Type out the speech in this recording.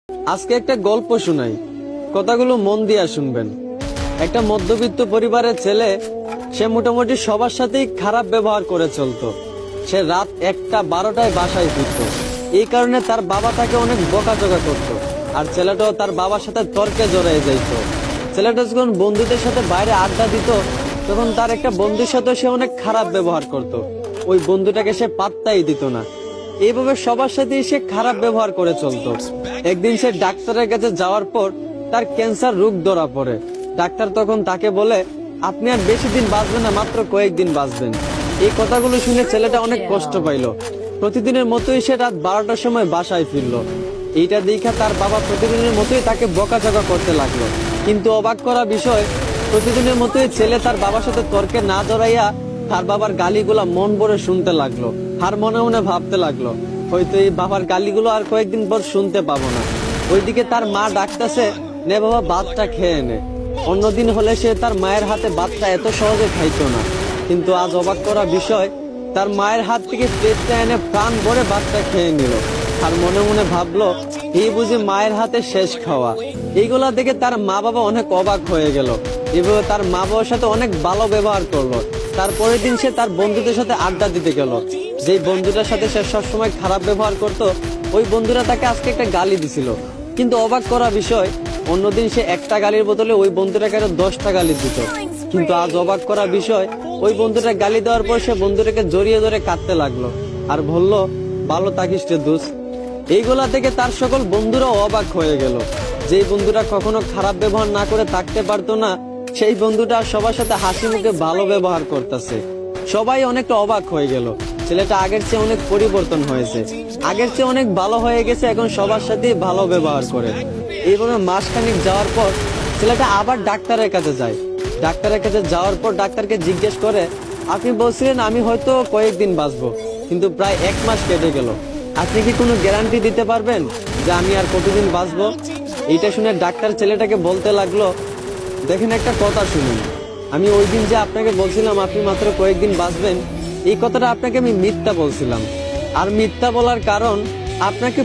আজকে একটা গল্প শোনাই, কথাগুলো মন দিয়া শুনবেন। একটা মধ্যবিত্ত পরিবারের ছেলে, সে মোটামুটি সবার সাথেই খারাপ ব্যবহার করে চলতো। সে রাত 1টা 12টায় বাসায় ফিরত। এই কারণে তার বাবা তাকে অনেক বকাঝকা করত, আর ছেলেটাও তার বাবার সাথে তর্কে জড়িয়ে যাইত। ছেলেটা যখন বন্ধুদের সাথে বাইরে আড্ডা দিত, তখন তার একটা বন্ধুর সাথে সে অনেক খারাপ ব্যবহার করত। ওই বন্ধুটাকে সে পাত্তাই দিত না। এইভাবে সবার সাথে সে খারাপ ব্যবহার করে চলতো। একদিন সে ডাক্তারের কাছে যাওয়ার পর তার ক্যান্সার রোগ ধরা পড়ে। ডাক্তার তখন তাকে বলে, আপনি আর বেশি দিন বাঁচবেন না, মাত্র কয়েকদিন বাঁচবেন। এই কথাগুলো শুনে ছেলেটা অনেক কষ্ট পাইল। প্রতিদিনের মতোই সে রাত 12টার সময় বাসায় ফিরল। এইটা দেখা তার বাবা প্রতিদিনের মতোই তাকে বকাঝকা করতে লাগলো। কিন্তু অবাক করা বিষয়, প্রতিদিনের মতোই ছেলে তার বাবার সাথে তর্কে না জড়াইয়া তার বাবার গালিগুলা মন ভরে শুনতে লাগলো। আর মনে মনে ভাবতে লাগলো, হয়তো এই বাবার গালিগুলো আর কয়েকদিন পর শুনতে পাবো না। ওইদিকে তার মা ডাকতেছে, নে বাবা ভাতটা খেয়ে নে। অন্যদিন হলে সে তার মায়ের হাতে ভাতটা এত সহজে খাইতো না, কিন্তু আজ অবাক করা বিষয়, তার মায়ের হাত থেকে প্লেটটা এনে প্রাণ ভরে ভাতটা খেয়ে নিল। আর মনে মনে ভাবলো, এই বুঝি মায়ের হাতে শেষ খাওয়া। এইগুলা দেখে তার মা বাবা অনেক অবাক হয়ে গেল। এভাবে তার মা বাবার সাথে অনেক ভালো ব্যবহার করলো। তারপরের দিন সে তার বন্ধুদের সাথে আড্ডা দিতে গেল। যেই বন্ধুটার সাথে সে সবসময় খারাপ ব্যবহার করত, ওই বন্ধুরা তাকে আজকে একটা গালি দিছিল। কিন্তু অবাক করা বিষয়, অন্যদিন সে একটা গালির বদলে ওই বন্ধুটাকে আরো 10টা গালি দিত। কিন্তু আজ অবাক করা বিষয়, ওই বন্ধুটা গালি দেওয়ার পর সে বন্ধুটাকে জড়িয়ে ধরে কাঁদতে লাগলো আর বলল, ভালো থাকিস রে দোস্ত। এইগুলা থেকে তার সকল বন্ধুরাও অবাক হয়ে গেল। যেই বন্ধুরা কখনো খারাপ ব্যবহার না করে থাকতে পারতো না, সেই বন্ধুটা সবার সাথে হাসি মুখে ভালো ব্যবহার করতেছে। সবাই অনেকটা অবাক হয়ে গেল। ছেলেটা আগের চেয়ে অনেক পরিবর্তন হয়েছে, আগের চেয়ে অনেক ভালো হয়ে গেছে, এখন সবার সাথেই ভালো ব্যবহার করে। এইভাবে মাসখানিক যাওয়ার পর ছেলেটা আবার ডাক্তারের কাছে যায়। ডাক্তারের কাছে যাওয়ার পর ডাক্তারকে জিজ্ঞেস করে, আপনি বলছিলেন আমি হয়তো কয়েকদিন বাঁচবো, কিন্তু প্রায় 1 মাস কেটে গেল। আপনি কি কোনো গ্যারান্টি দিতে পারবেন যে আমি আর কতদিন বাঁচবো? এইটা শুনে ডাক্তার ছেলেটাকে বলতে লাগলো, দেখেন একটা কথা শুনুন, আমি ওই দিন যে আপনাকে বলছিলাম আপনি মাত্র কয়েকদিন বাঁচবেন, এই কথাটা আপনাকে আমি মিথ্যা বলছিলাম। আর মিথ্যা বলার কারণ, আপনাকে